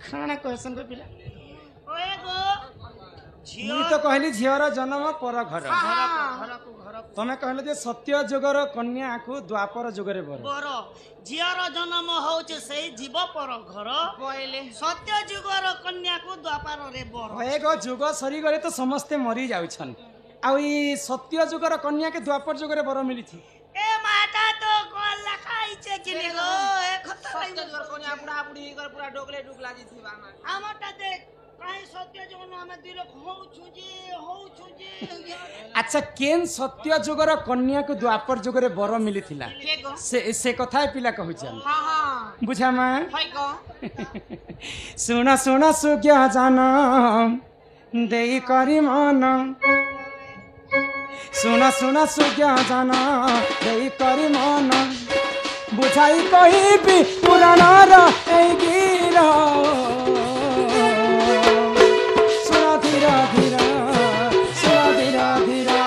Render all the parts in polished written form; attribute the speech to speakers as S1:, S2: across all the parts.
S1: खाना कहसन को पिला
S2: ओए गो
S1: मुई तो कहली झीवर जन्म पर घर तमे कहले जे सत्य जुगर कन्या को द्वापर जुगरे बर
S2: बर झीर जन्म होचे सेई जीव पर घर
S3: बोले
S2: सत्य जुगर कन्या को द्वापर रे बर
S1: एक जुग सरी गले तो समस्ते मरी जाउछन आ ई सत्य जुगर कन्या के द्वापर जुगरे बर मिली थी
S2: ए माता तो कोन लखाइছে किने गो ए खत
S3: सत्य जोर कोनी बुढ़ा बुढ़ी कर पूरा डोगले डुगला जी थी बामा
S2: हमटा देख काई सत्य जुगर हमें दिल हो छुजी
S1: अच्छा केन सत्य जुगर कन्या को द्वापर जुगरे बर मिली थिला
S3: के गो
S1: से कथा पिला कहउछन
S3: हां हां
S1: बुझा मा
S3: होय गो
S1: सुना सुना सुज्ञा जाना देई करी मन सुना सुना सुज्ञा जाना देई करी मन बुझाई कही भी पुराना गिरा सुना धीरा धीरा सुना धीरा धीरा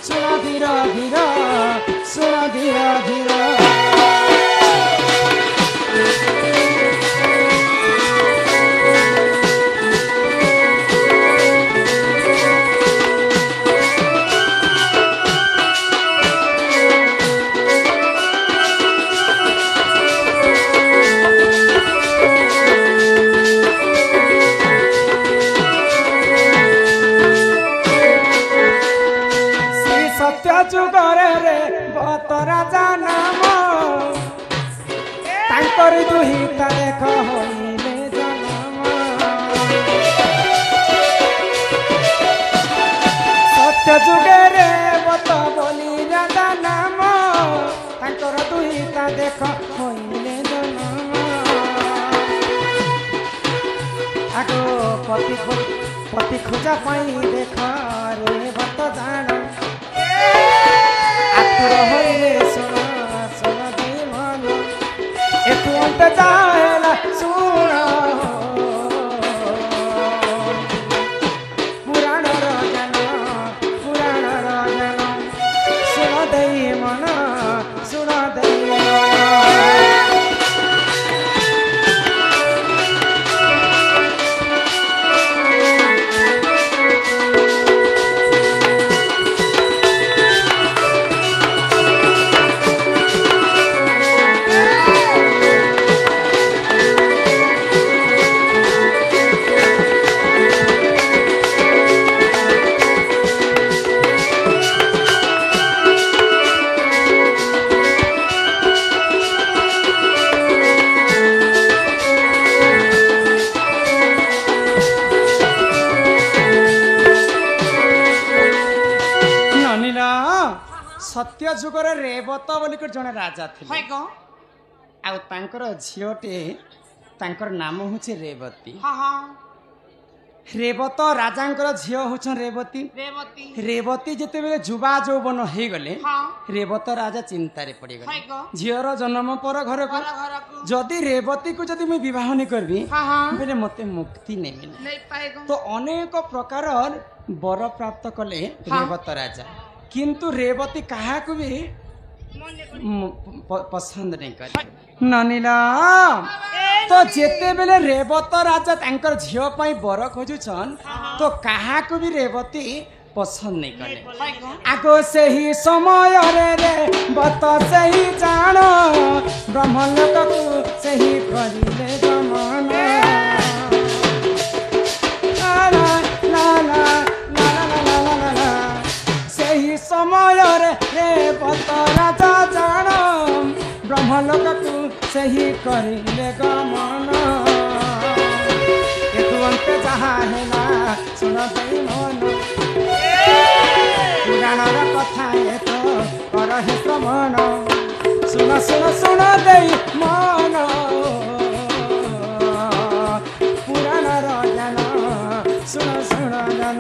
S1: सुना धीरा धीरा सुना धीरा धीरा जुगरे रे बत राजा नाम तांकर दुहिता देख होइले जनम सत्य जुगे रे बत बोली राजा नाम तांकर दुहिता देख होइले जनम आगो पति खोजा पाई देख रे बत जान होइले सुना सुना दे मन एतु अंत जाएला सुना पुराण रजन सुना दे मन सुना दे सत्य जुगर रेवत बोलिक जड़े राजा थे
S3: होय गो
S1: आ तांकर झीटे तांकर नाम होचे रेवती
S3: हां हां
S1: रेवत राजांकर झील होछन रेवती रेवती जेते बेले जुबा जौवन हे गले
S3: हां
S1: रेवत राजा चिंता रे पड़ी
S3: होय
S1: गले
S3: गो
S1: झीर जन्म पर घर को
S3: घर को
S1: जदि रेवती को जदि मैं विवाह नहीं करबी
S3: हां हां
S1: बेले मते मुक्ति नहीं मिले
S3: नहीं पाए गो
S1: तो अनेक प्रकार वर प्राप्त कले रेवत राजा किंतु रेवती कहा को भी पसंद नहीं करे ननीला तो जेते बेले रेवत राजा तांकर झियो पई बर खोजुछन तो कहा को भी रेवती पसंद नहीं करे आगो से ही समय रे बत से ही जानो ब्रह्मलोक को से ही करिले गमन ला ला ला समय रे बत राजा जान ब्रह्मलोक को सही करिले गमन एतु अंत जहा हेला सुन दई मन पुराणर कथा एत कर हे श्रवण सुन सुन सुन दई मन पुराणर ज्ञान सुन सुन ज्ञान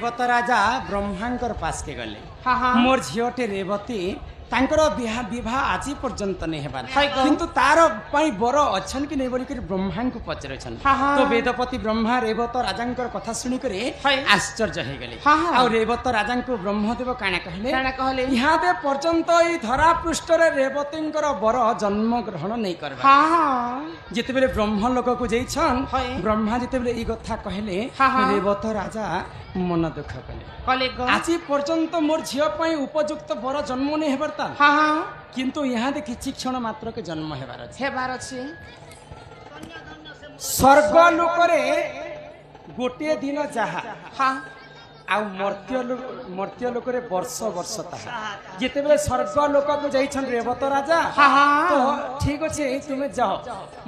S1: ରେବତ ରାଜା ବ୍ରହ୍ମାଙ୍କର ପାଶକେ ଗଲେ
S3: ହଁ ହଁ
S1: ମୋର ଝିଅଟେ ରେବତୀ ତାଙ୍କର ବିବାହ ଆଜି ପର୍ଯ୍ୟନ୍ତ ନେଇ ହେବାର
S3: ହାଇ କହ।
S1: କିନ୍ତୁ ତାର ପାଇଁ ବର ଅଛନ୍ କି ନେଇ ବୋଲିକରି ବ୍ରହ୍ମାଙ୍କୁ ପଚାରୁଛନ୍
S3: ହଁ, ହଁ।
S1: ତ ବେଦପତି ବ୍ରହ୍ମା ରେବତ ରାଜାଙ୍କର କଥା ଶୁଣିକରି
S3: ହାଇ।
S1: ଆଶ୍ଚର୍ଯ୍ୟ ହେଇଗଲେ
S3: ହଁ, ହଁ।
S1: ଆଉ ରେବତ ରାଜାଙ୍କୁ ବ୍ରହ୍ମଦେବ କାଣା କହିଲେ
S3: କାଣା କହିଲେ?
S1: ଇହାଦେ ପର୍ଯ୍ୟନ୍ତ ଏଇ ଧରା ପୃଷ୍ଠରେ ରେବତୀଙ୍କର ବର ଜନ୍ମ ଗ୍ରହଣ ନେଇ କରିବା
S3: ହଁ ହଁ
S1: ଯେତେବେଳେ ବ୍ରହ୍ମ ଲୋକକୁ ଯାଇଛନ୍
S3: ହାଇ।
S1: ବ୍ରହ୍ମା ଯେତେବେଳେ ଏଇ କଥା କହିଲେ
S3: ହଁ, ହଁ।
S1: ରେବତ ରାଜା ମନ ଦୁଃଖ କଲେ
S3: କଲେ ଗ
S1: ଆଜି ପର୍ଯ୍ୟନ୍ତ ମୋର ଝିଅ ପାଇଁ ଉପଯୁକ୍ତ ବର ଜନ୍ମ ନେଇ ହେବାର ତା
S3: ହଁ ହଁ
S1: କିନ୍ତୁ ଇହାଦେ କିଛି କ୍ଷଣ ମାତ୍ରକେ ଜନ୍ମ ହେବାର ଅଛି
S3: ହେବାର ଅଛି
S2: ଧନ୍ୟ ଧନ୍ୟ ସେ
S1: ସ୍ୱର୍ଗ ଲୋକରେ ଗୋଟିଏ ଦିନ ଯାହା
S3: ହଁ
S1: ଆଉ ମର୍ତ୍ୟ ଲୋକରେ ବର୍ଷ ବର୍ଷ ତାହା ଯେତେବେଳେ ସ୍ୱର୍ଗ ଲୋକକୁ ଯାଇଛନ୍ ରେବତ ରାଜା
S3: ହଁ, ହଁ।
S1: ତ ଠିକ ଅଛି ତୁମେ ଯାଅ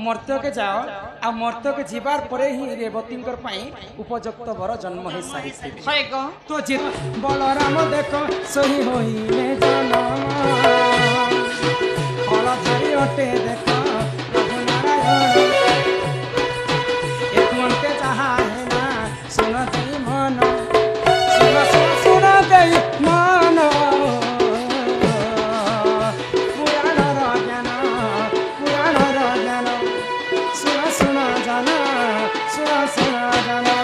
S1: ମର୍ତ୍ୟକେ ଯାଅ ଆଉ ମର୍ତ୍ୟକେ ଯିବାର ପରେ ହିଁ ରେବତୀଙ୍କର ପାଇଁ ଉପଯୁକ୍ତ ବର ଜନ୍ମ ହେଇ ସାରିଥିବେ
S3: ହାଇ ଗ
S1: তো যে বলরাম দেখো সহি হইলে জন ফলধারী অটে দেখো প্রভু নারায়ণ একুন্তে যাহা হেনা শুন দেই মন শুন দেই মন পুরাণর জ্ঞান শুন জানা শুন জানা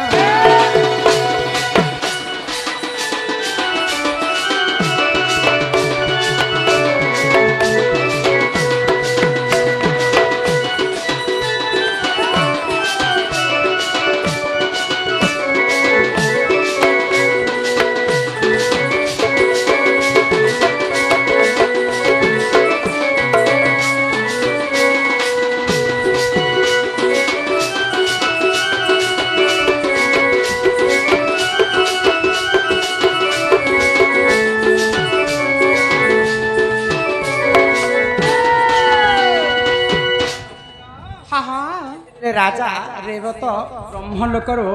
S3: ହଁ ହଁ
S1: ରାଜା ରେବତ ବ୍ରହ୍ମଲୋକରୁ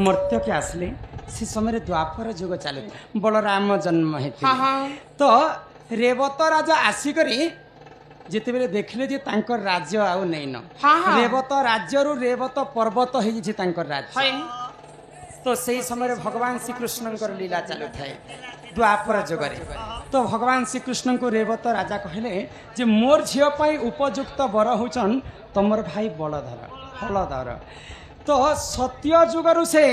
S1: ମର୍ତ୍ୟକେ ଆସିଲେ ସେ ସମୟରେ ଦ୍ୱାପର ଯୁଗ ଚାଲୁଥିଲା ବଳରାମ ଜନ୍ମ
S3: ହଁ
S1: ହେଇଥିଲେ
S3: ହଁ
S1: ତ ରେବତ ରାଜା ଆସିକରି ଯେତେବେଳେ ଦେଖିଲେ ଯେ ତାଙ୍କର ରାଜ୍ୟ ଆଉ ନେଇନ
S3: ହଁ, ହଁ।
S1: ରେବତ ରାଜ୍ୟରୁ ରେବତ ପର୍ବତ ହେଇଯାଇଛି ତାଙ୍କର ରାଜ୍ୟ
S3: ହାଇ
S1: ତ ସେଇ ସମୟରେ ଭଗବାନ ଶ୍ରୀକୃଷ୍ଣଙ୍କର ଲୀଳା ଚାଲୁଥାଏ ଦ୍ୱାପର ଯୁଗରେ ତ ଭଗବାନ ଶ୍ରୀକୃଷ୍ଣଙ୍କୁ ରେବତ ରାଜା କହିଲେ ଯେ ମୋର ଝିଅ ପାଇଁ ଉପଯୁକ୍ତ ବର ହଉଛନ୍ ତମର ଭାଇ ବଳଧର ହଳଧର ତ ସତ୍ୟ ଯୁଗରୁ ସେ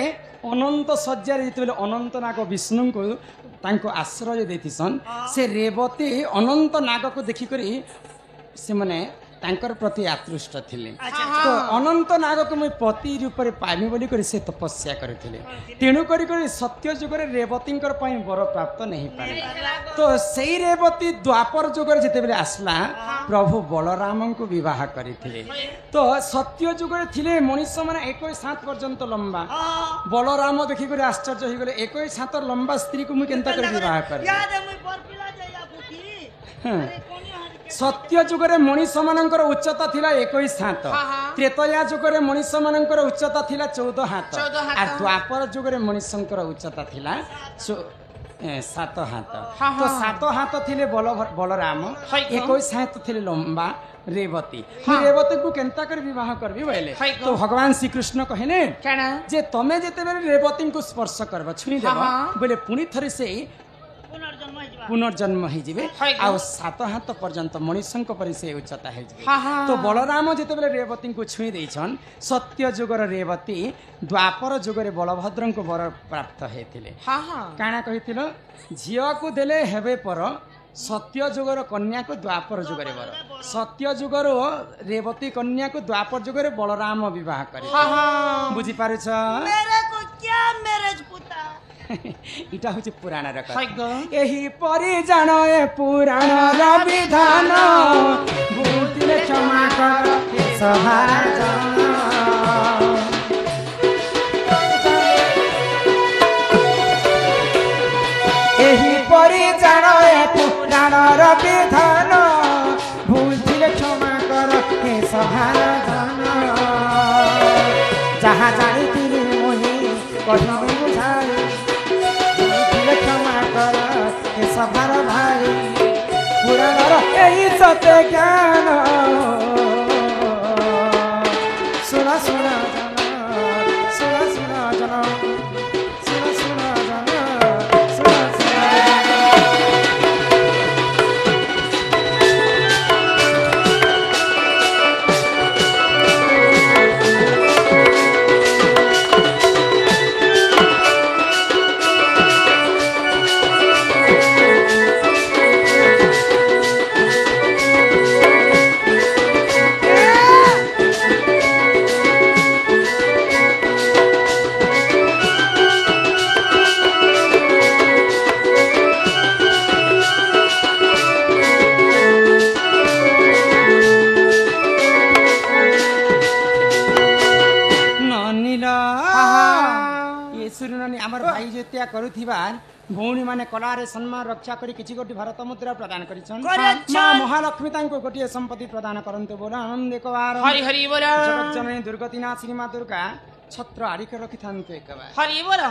S1: ଅନନ୍ତ ଶଯ୍ୟାରେ ଯେତେବେଳେ ଅନନ୍ତ ନାଗ ବିଷ୍ଣୁଙ୍କୁ ତାଙ୍କୁ ଆଶ୍ରୟ ଦେଇଥିସନ୍ ସେ ରେବତୀ ଅନନ୍ତ ନାଗକୁ ଦେଖିକରି ସେମାନେ ତାଙ୍କର ପ୍ରତି ଆକୃଷ୍ଟ ଥିଲେ ତ ଅନନ୍ତ ନାଗକୁ ମୁଁ ପତି ରୂପରେ ପାଇବି ବୋଲି କରି ସେ ତପସ୍ୟା କରିଥିଲେ ତେଣୁ କରି ସତ୍ୟ ଯୁଗରେ ରେବତୀଙ୍କର ପାଇଁ ବର ପ୍ରାପ୍ତ ନେଇ ପାରେ ତ ସେଇ ରେବତୀ ଦ୍ୱାପର ଯୁଗରେ ଯେତେବେଳେ ଆସିଲା ପ୍ରଭୁ ବଳରାମଙ୍କୁ ବିବାହ କରିଥିଲେ ତ ସତ୍ୟ ଯୁଗରେ ଥିଲେ ମଣିଷ ମାନେ 21 ପର୍ଯ୍ୟନ୍ତ ଲମ୍ବା ବଳରାମ ଦେଖିକରି ଆଶ୍ଚର୍ଯ୍ୟ ହେଇଗଲେ 21 ଲମ୍ବା ସ୍ତ୍ରୀକୁ ମୁଁ କେନ୍ତା କରି ବିବାହ କରିବି
S2: याद है मुई बरपिला जाया बुकी
S1: हाँ।
S2: अरे कोनी हर के
S1: ସତ୍ୟ ଯୁଗରେ ମଣିଷ ମାନଙ୍କର ଉଚ୍ଚତା ଥିଲା 21 ହାତ
S3: ହଁ, ହଁ।
S1: ତ୍ରେତୟା ଯୁଗରେ ମଣିଷ ମାନଙ୍କର ଉଚ୍ଚତା ଥିଲା 14 ହାତ
S3: 14 ହାତ।
S1: ଆଉ ଦ୍ୱାପର ଯୁଗରେ ମଣିଷଙ୍କର ଉଚ୍ଚତା ଥିଲା 7 ହାତ
S3: ହଁ,
S1: ତ
S3: ହଁ।
S1: 7 ହାତ ଥିଲେ ବଳରାମ
S3: ହାଇ କହ।
S1: 21 ହାତ ଥିଲେ ଲମ୍ବା ରେବତୀ
S3: ହଁ।
S1: ରେବତୀକୁ କେନ୍ତା କରି ବିବାହ କରିବି ବୋଇଲେ
S3: ହାଇ କହ।
S1: ତ ଭଗବାନ ଶ୍ରୀକୃଷ୍ଣ କହିଲେ
S3: କାଣ
S1: ଯେ ତମେ ଯେତେବେଳେ ରେବତୀଙ୍କୁ ସ୍ପର୍ଶ କରିବ ଛୁଇଁ ଦେବ
S3: ହଁ, ହଁ।
S1: ବୋଇଲେ ପୁଣି ଥରେ ସେଇ
S2: पुनर्जन्म ହେଇଯିବା
S1: ପୁନର୍ଜନ୍ମ ହେଇଯିବେ
S3: ହାଇ କହ।
S1: ଆଉ 7 ହାତ ପର୍ଯ୍ୟନ୍ତ ମଣିଷଙ୍କ ପରି ସେ ଉଚ୍ଚତା ହେଇଯିବେ
S3: ହଁ, ହଁ।
S1: ତ ବଳରାମ ଯେତେବେଳେ ରେବତୀଙ୍କୁ ଛୁଇଁ ଦେଇଛନ୍ ସତ୍ୟ ଯୁଗର ରେବତୀ ଦ୍ୱାପର ଯୁଗରେ ବଳଭଦ୍ରଙ୍କୁ ବର ପ୍ରାପ୍ତ ହେଇଥିଲେ
S3: ହଁ ହଁ
S1: କାଣା କହିଥିଲ ଝିଅକୁ ଦେଲେ ହେବେ ପର ସତ୍ୟ ଯୁଗର କନ୍ୟାକୁ ଦ୍ୱାପର ଯୁଗରେ ବର ସତ୍ୟ ଯୁଗରୁ ରେବତୀ କନ୍ୟାକୁ ଦ୍ୱାପର ଯୁଗରେ ବଳରାମ ବିବାହ କରି
S3: ହଁ ହଁ
S1: ବୁଝିପାରୁଛ
S2: मेरे को क्या मैरिज पुता
S1: ଇଟା ହଉଛି ପୁରାଣର
S3: ହାଇ
S1: କଥା
S3: ଗ
S1: ଏହି ପରି ଜାଣ ଏ ପୁରାଣର ବିଧାନ ବୁଦ୍ଧିରେ କ୍ଷମା କର ଏ ସଭାର ଜନ। ଏହି ପରି ଜାଣ ଏ ପୁରାଣର ବିଧାନ ବୁଦ୍ଧିରେ କ୍ଷମା କର ଏ ସଭାର ଜନ। ଯାହା ଜାଣିଥିଲି ମୁହିଁ କହିବି ବୁଝାଇ क्षमा कर हे सभार भाई पुराणर यही सत्य ज्ञान सुना सुना जन सुना सुना जन सुना सुना जन शुणुनी आमर भाई जेतिया करुथिबा भौणी माने कलारे सम्मान रक्षा करी किछि गोटी भारत मुद्रा प्रदान करिछन
S2: करिछन।
S1: मां महालक्ष्मी तांको गोटी संपत्ति प्रदान करंतु बोल आनंद एक बार
S3: हरि हरि बोल
S1: जगत जननी दुर्गति नाशिनी मां दुर्गा छत्र आड़िक रखिथान्तु एक बार
S3: हरि बोल